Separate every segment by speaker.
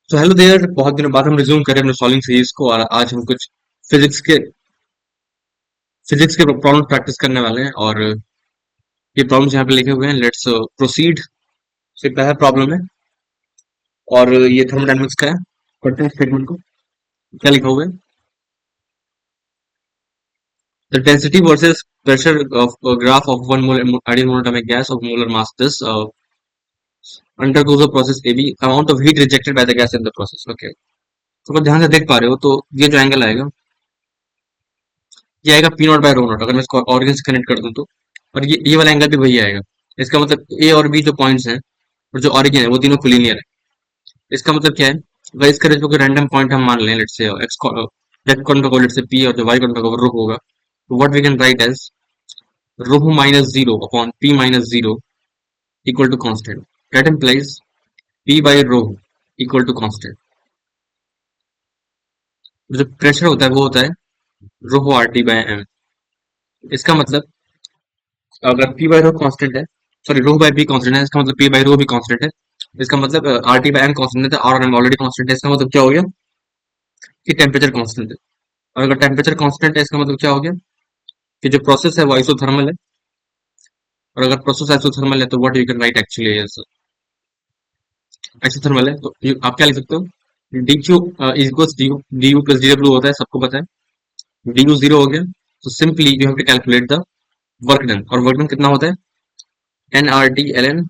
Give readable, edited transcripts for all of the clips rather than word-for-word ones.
Speaker 1: तो hello there, बहुत दिनों बाद हम रिज्यूम करें अपने सॉल्विंग सीरीज को। और आज हम कुछ फिजिक्स के फिजिक्स के प्रॉब्लम प्रैक्टिस करने वाले हैं। और ये प्रॉब्लम्स यहाँ पे लिखे हुए हैं। Let's proceed. से पहला प्रॉब्लम है, और ये थर्मोडायनेमिक्स का है। पढ़ते हैं स्टेटमेंट को। क्या लिखा हुआ है? The density versus pressure of graph of one mole ideal monatomic gas off molar mass this undergoes the process AB, amount of heat rejected by the gas in the process. Okay, तो अगर ध्यान से देख पा रहे हो तो ये जो एंगल आएगा, ये आएगा P not by rho not. अगर मैं इसको ऑरिजिन से कनेक्ट कर दूं तो, और ये वाला एंगल भी वही आएगा। इसका मतलब ए और बी जो पॉइंट्स हैं और जो ऑरिजिन है वो तीनों कोलिनियर है। इसका मतलब क्या है? अगर इसका कोई रैंडम पॉइंट हम मान लें, let's say X Z coordinate को लेट्स से पी, और जो वाई कॉर्डिनेट को रो होगा, तो what we can write as rho minus zero upon P minus zero equal to constant. That implies P by rho equal to constant. जो pressure होता है वो होता है rho R T by M. इसका मतलब अगर पी बाई रो कांस्टेंट है, sorry rho by P constant है, इसका मतलब पी बाई रो भी कांस्टेंट है। इसका मतलब R T by M constant है, आर एम ऑलरेडी कांस्टेंट है। इसका मतलब क्या हो गया कि टेम्परेचर कांस्टेंट है। और अगर टेम्परेचर कांस्टेंट है, इसका मतलब क्या हो गया कि जो प्रोसेस है वो आइसोथर्मल है। और अगर प्रोसेस आइसोथर्मल है तो what you can write actually is isothermal है। तो आप क्या लिख सकते हो? D Q is equals D you plus D W होता है, सबको पता है। डी यू जीरो हो गया, तो simply you have to calculate the work done. और वर्क डन कितना होता है? N R T L N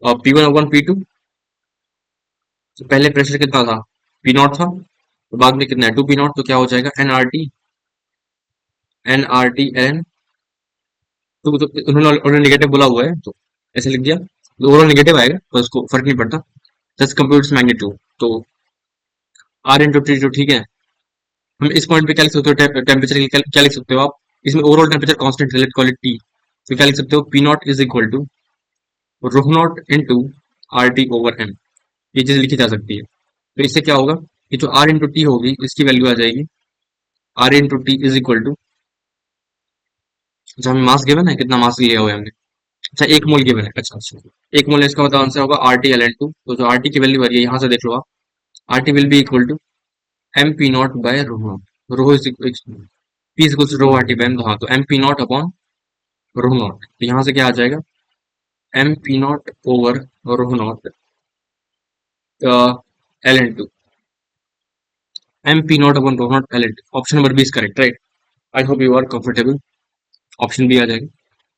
Speaker 1: और P one upon P two. तो पहले प्रेशर कितना था? पी नॉट था, तो बाद में कितना है? Two P not. तो क्या हो जाएगा? N R T L N. तो उन्होंने ऑलरेडी नेगेटिव बोला हुआ है तो ऐसे लिख दिया, तो ओवरऑल नेगेटिव आएगा, तो उसको फर्क नहीं पड़ता। Just compute magnitude. तो आर इंटू टी जो ठीक है। हम इस पॉइंट पे क्या लिख सकते हो? टेम्परेचर की क्या लिख सकते हो आप? इसमें ओवरऑल टेम्परेचर कांस्टेंट है, लेट्स कॉल इट टी। तो क्या लिख सकते हो? P not is equal to rho not into R T over M. ये चीज लिखी जा सकती है। तो इससे क्या होगा कि जो आर इंटू टी होगी इसकी वैल्यू आ जाएगी R into T is equal to, जो हमें मास गिवन है, कितना मास लिया हुआ है हमने। अच्छा, एक मोल गिवन है। अच्छा अच्छा, एक मोल है, इसका मतलब आंसर होगा R T L N two. तो जो आर टी की वैल्यू आ रही है यहाँ से देख लो आप, R T will be equal to M P not by rho not. Rho is P equal to rho R T by M. हाँ, तो M P not upon rho not. तो यहाँ से क्या आ जाएगा? M P not over rho not L N two. M P not upon rho not L N two. Option number B is correct, right? I hope you are comfortable. Option B आ जाएगा।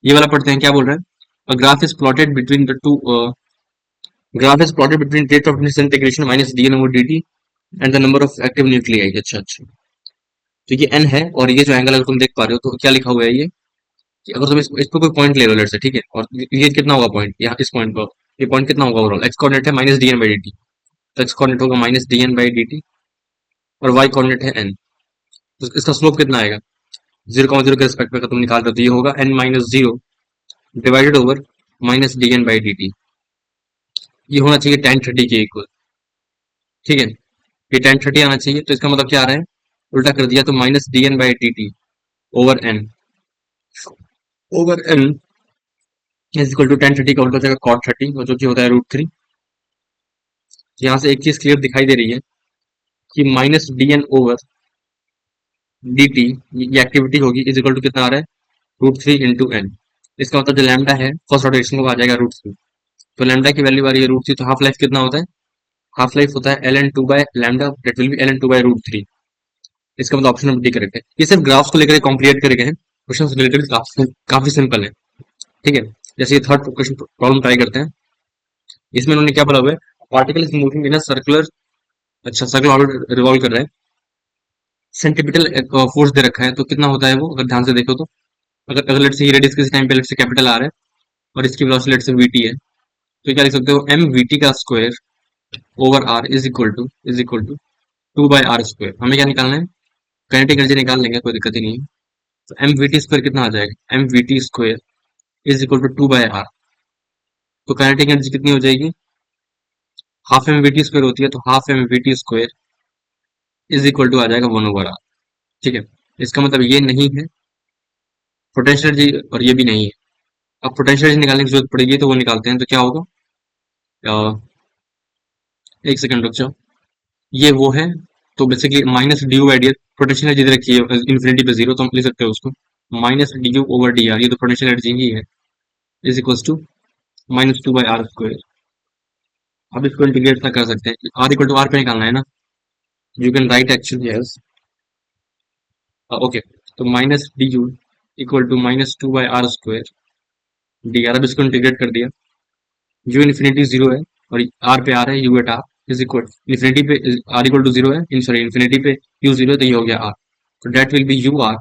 Speaker 1: ये वाला पढ़ते हैं, क्या बोल रहा है? A graph is plotted between the two graph is plotted between rate of disintegration minus dn over dt and the number of active nuclei। अच्छा अच्छा, तो ये n है, और ये जो एंगल अगर तुम देख पा रहे हो तो क्या लिखा हुआ है ये कि अगर तुम इस पे कोई पॉइंट ले लो लेट से, ठीक है, और ये कितना होगा पॉइंट यहाँ इस पॉइंट पर? ये पॉइंट कितना होगा ओवरऑल? एक्स कोऑर्डिनेट है minus D N by D T, तो एक्स कोऑर्डिनेट होगा minus D N by D T, और वाई कोऑर्डिनेट है एन। तो इसका स्लोप कितना आएगा? 0,0 के रिस्पेक्ट में अगर तुम निकाल रहे हो तो ये होगा n minus zero divided over minus D N by D T. ये होना चाहिए tan 30 के इक्वल, ठीक है। ये tan 30 आना चाहिए, तो इसका मतलब क्या आ रहा है? उल्टा कर दिया तो minus D N by D T over N. Over N is equal to tan 30 का उल्टा हो जाएगा cot 30, और जो कि होता है √3। यहाँ से एक चीज क्लियर दिखाई दे रही है कि minus D N over D T, ये एक्टिविटी होगी, इज इक्वल टू कितना आ रहा है? √3 इंटू एन। इसका मतलब जो लैम्डा है फर्स्ट ऑर्डर रिएक्शन को आ जाएगा √3। तो लैम्डा की वैल्यू आ रही है √3, तो हाफ लाइफ कितना होता है? हाफ लाइफ होता है L N two by lambda, that will be L N two by √3। इसका मतलब ऑप्शन नंबर डी करेक्ट है। ये सिर्फ ग्राफ्स को लेकर कॉम्प्लिकेट करे गए हैं। क्वेश्चन रिलेटेड काफी सिंपल है, ठीक है। जैसे ये थर्ड क्वेश्चन प्रॉब्लम ट्राई करते हैं। इसमें उन्होंने क्या बोला हुआ है? Particle is moving in a circular, अच्छा सर्कुलर ऑर्बिट रिवॉल्व कर रहा है। सेंट्रीपिटल फोर्स दे रखा है, तो कितना होता है वो अगर ध्यान से देखो तो? अगर लेट से रेडियस किस टाइम पे लेट से कैपिटल आर है और इसकी वेलोसिटी लेट से वीटी है, तो क्या लिख सकते हो? एम वीटी का square over R is equal to 2/r²। हमें क्या निकालना है? काइनेटिक एनर्जी निकाल लेंगे, कोई दिक्कत ही नहीं है। तो एम वी टी स्क्वायर कितना आ जाएगा? M V T square is equal to 2/r। तो काइनेटिक एनर्जी कितनी हो जाएगी? Half M V T square होती है, तो half M V T square is equal to आ जाएगा 1/r, ठीक है। इसका मतलब ये नहीं है पोटेंशियल एनर्जी, और ये भी नहीं है। अब पोटेंशियल एनर्जी निकालने की जरूरत पड़ेगी, तो वो निकालते हैं। तो क्या होगा? एक सेकंड रुक जाओ, ये वो है, तो basically minus D U by D R, potential energy दे रखी है इन्फिनिटी पे जीरो, तो हम लिख सकते हैं उसको minus D U over D R, ये तो पोटेंशियल एनर्जी ही है, is equals to minus two by R square. अब इसको इंटीग्रेट कर सकते हैं, आर इक्वल टू आर पे निकालना है ना, you can write actually as okay, तो minus D U equal to minus two by R square D R. अब इसको इंटीग्रेट कर दिया, यू इन्फिनिटी जीरो है और आर पे आर है, U at R is equal, infinity पे आर इक्वल टू जीरो है, इन सॉरी इन्फिनिटी पे यू जीरो है, तो ये हो गया आर, तो that will be U R,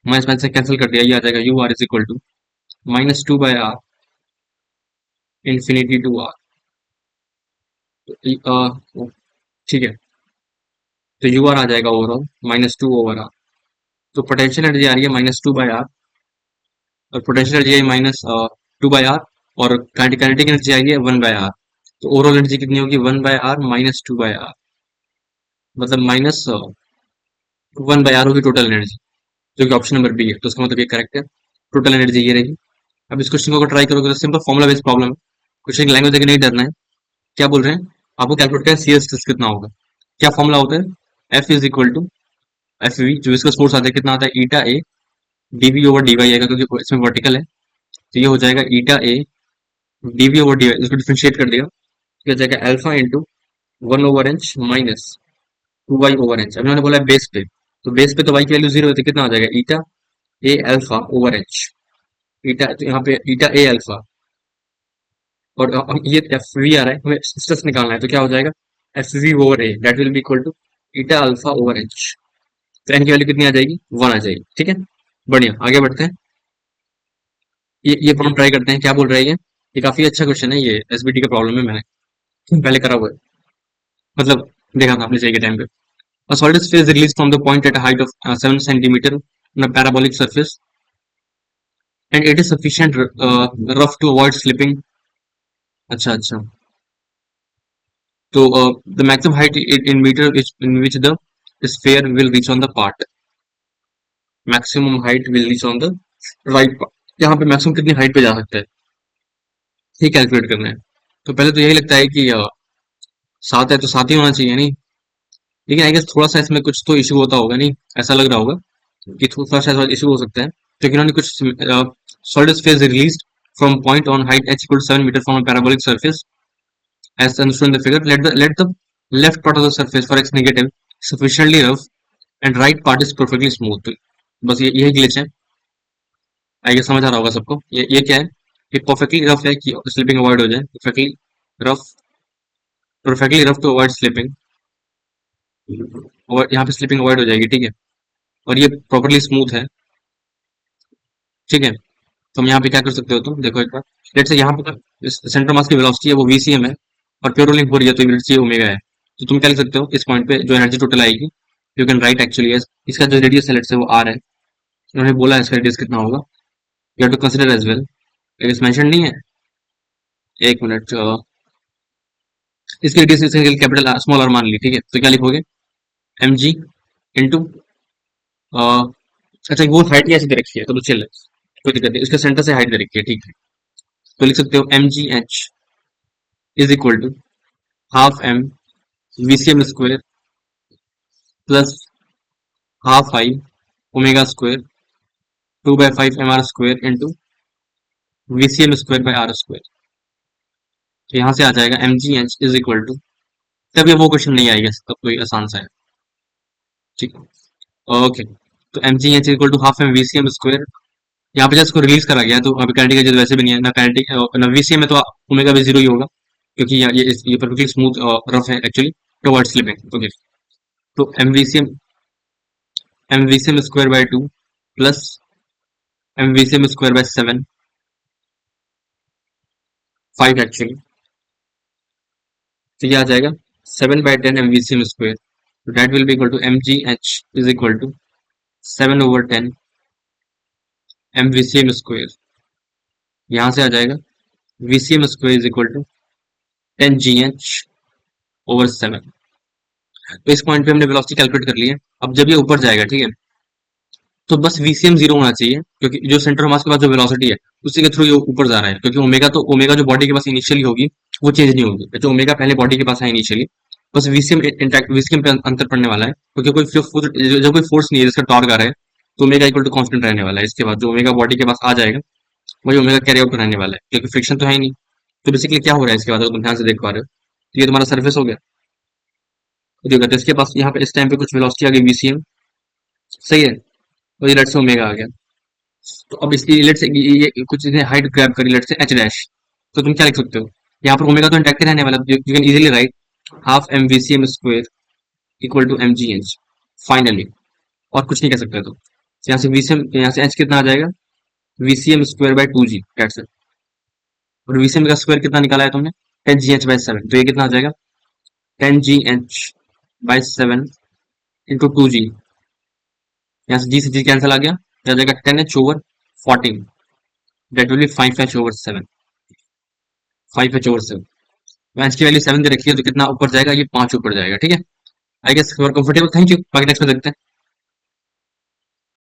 Speaker 1: minus minus से कैंसिल कर दिया, ये आ जाएगा U R is equal to minus two by R infinity to R. ठीक है, तो यू आर आ जाएगा overall minus two over R, तो पोटेंशियल एनर्जी आ रही है माइनस टू बाई आर, और पोटेंशियल एनर्जी आई माइनस टू बाई आर, और काइनेटिक एनर्जी आई है वन बाय आर, तो ओवरऑल एनर्जी कितनी होगी one by R minus two by R, मतलब माइनस वन बाय आर होगी टोटल एनर्जी, जो कि ऑप्शन नंबर बी है, तो उसका मतलब ये करेक्ट है, टोटल एनर्जी ये रहेगी। अब इस क्वेश्चन को अगर ट्राई करोगे तो सिंपल फॉर्मुला बेस्ड प्रॉब्लम है, क्वेश्चन की लैंग्वेज देकर नहीं डरना है। क्या बोल रहे हैं, आपको कैलकुलेट करना है सी एस कितना होगा, क्या फॉर्मुला होता है, F is equal to F V, जो इसका फोर्स आता है कितना आता है eta A DV over D Y आएगा, क्योंकि इसमें वर्टिकल है, तो ये हो जाएगा eta A DV over D Y, इसको डिफरेंशिएट कर दिया, तो हो जाएगा alpha into one over inch minus two Y over inch. अब मैंने बोला है बेस पे, तो बेस पे तो वाई की वैल्यू जीरो है, तो कितना आ जाएगा ईटा ए अल्फा ओवर इंच, ईटा तो यहाँ पे ईटा ए अल्फा, और हम ये एफ वी आ रहा है, हमें स्ट्रेस निकालना है, तो क्या हो जाएगा F V over A that will be equal to eta alpha over inch, तो एन की वैल्यू कितनी आ जाएगी वन आ जाएगी। ठीक है, बढ़िया, आगे बढ़ते हैं, ये प्रॉब्लम ट्राई करते हैं, क्या बोल रहा है ये काफी अच्छा क्वेश्चन है, ये एसबीटी का प्रॉब्लम है, मैंने पहले करा हुआ है, मतलब देखा था आपने सही के टाइम पे। A solid is phase released from the point at a height of 7 centimeter on a parabolic surface, and it is sufficient rough to avoid slipping. अच्छा अच्छा, तो the maximum height in meter is in which the sphere will reach on the part, maximum height will reach on the right part, यहाँ पे maximum कितनी height पे जा सकता है ये कैलकुलेट करना है। तो पहले तो यही लगता है कि 7 है तो 7 ही होना चाहिए नहीं, लेकिन आई गेस थोड़ा सा इसमें कुछ तो इशू होता होगा, नहीं ऐसा लग रहा होगा कि थोड़ा सा इशू हो सकता है, क्योंकि इन्होंने कुछ solid phase released from point on height h equal to 7 meter from a parabolic surface as understood in the figure, let the left part of the surface for x negative sufficiently rough and right part is perfectly smooth। बस ये यही glitch है, I guess समझ आ रहा होगा सबको, ये क्या है कि परफेक्टली रफ है कि स्लिपिंग अवॉइड हो जाए, rough perfectly rough to avoid slipping, और यहाँ पे स्लिपिंग अवॉइड हो जाएगी, ठीक है, और ये प्रॉपर्ली स्मूथ है, ठीक है। तो हम यहाँ पे क्या कर सकते हो, तुम देखो एक बार, लेट्स से यहाँ पे सेंटर मास की वेलोसिटी है वो वीसीएम है, और प्योर रोलिंग हो रही है तो वेलोसिटी ओमेगा है, तो तुम क्या लिख सकते हो इस पॉइंट पे जो एनर्जी टोटल आएगी, you can write actually as, इसका जो रेडियस है लेट्स से वो आर है, उन्होंने बोला है इसका रेडियस कितना होगा, you have to consider as well, radius mention नहीं है, एक मिनट, इसकी रेडियस कैपिटल स्मॉल आर मान ली, ठीक है, तो क्या लिखोगे एम जी इंटू, अच्छा वो हाइट कैसे दे रखी है तो चिल है, कोई दिक्कत नहीं, इसके सेंटर से हाइट दे रखी है, ठीक है, तो लिख सकते हो M G H is equal to half M VCM square plus half I omega square 2/5 M R square into VCM square by R square, तो यहाँ से आ जाएगा M G H is equal to, तब ये वो क्वेश्चन नहीं आएगा, तब कोई आसान सा है, ठीक है, ओके, तो M G H equal to half M VCM square, यहाँ पे जस्ट को रिलीज करा गया, तो अभी काइनेटिक एनर्जी वैसे भी नहीं है ना, काइनेटिक ना वीसीएम में, तो ओमेगा भी जीरो ही होगा, क्योंकि ये परफेक्टली स्मूथ रफ है एक्चुअली टुवर्ड्स स्लिपिंग, ओके, तो M V C M square by 2 plus M V C M square by 7 5 actually, तो ये आ जाएगा 7/10 M V C M square, तो that will be equal to M G H is equal to 7/10 M V C M square, यहाँ से आ जाएगा V C M square is equal to 10 ji H over 7, तो इस point पे हमने velocity calculate कर ली है। अब जब ये ऊपर जाएगा, ठीक है, तो बस वीसीएम जीरो होना चाहिए, क्योंकि जो सेंटर ऑफ मास के पास जो वेलोसिटी है उसी के थ्रू ये ऊपर जा रहा है, क्योंकि ओमेगा जो बॉडी के पास इनिशियली होगी वो चेंज नहीं होगी, जो ओमेगा पहले बॉडी के पास है इनिशियली, बस वीसीएम इंटैक्ट, वीसीएम पे अंतर पड़ने वाला है, क्योंकि कोई जब कोई फोर्स नहीं है जिसका टॉर्क आ रहा है, तो ओमेगा इक्वल टू कांस्टेंट रहने वाला है। इसके बाद जो ओमेगा बॉडी के पास आ जाएगा वही ओमेगा कैरी आउट रहने वाला है, क्योंकि फ्रिक्शन तो है ही नहीं। तो बेसिकली क्या हो रहा है इसके बाद, अगर तुम ध्यान से देख पा रहे हो, तो ये तुम्हारा सरफेस हो गया। तो देखो, तो इसके पास यहाँ पे इस टाइम पे कुछ वेलोसिटी आ गई वीसीएम, सही है, और ये लेट से ओमेगा आ गया। तो अब इसकी लेट से ये कुछ इसने हाइट ग्रैब करी, लेट से एच डैश, तो तुम क्या लिख सकते हो, यहाँ पर ओमेगा तो इंटैक्ट ही रहने वाला, you can easily write half M V C M square equal to M G H finally, और कुछ नहीं कह सकते। तो यहाँ से वीसीएम, यहाँ से एच कितना आ जाएगा, VCM square by two G, that's it. और वीसीएम का स्क्वायर कितना निकाला है तुमने, 10 GH/7, तो ये कितना आ जाएगा, 10 GH/7 इंटू टू जी, यहाँ से जी कैंसिल आ गया, क्या आ जाएगा 10H/14, that will B 5H/7, 5H/7। H की वैल्यू 7 दे रखी है, तो कितना ऊपर जाएगा, ये 5 ऊपर जाएगा, ठीक है। I guess you are comfortable, thank you, बाकी नेक्स्ट में देखते हैं।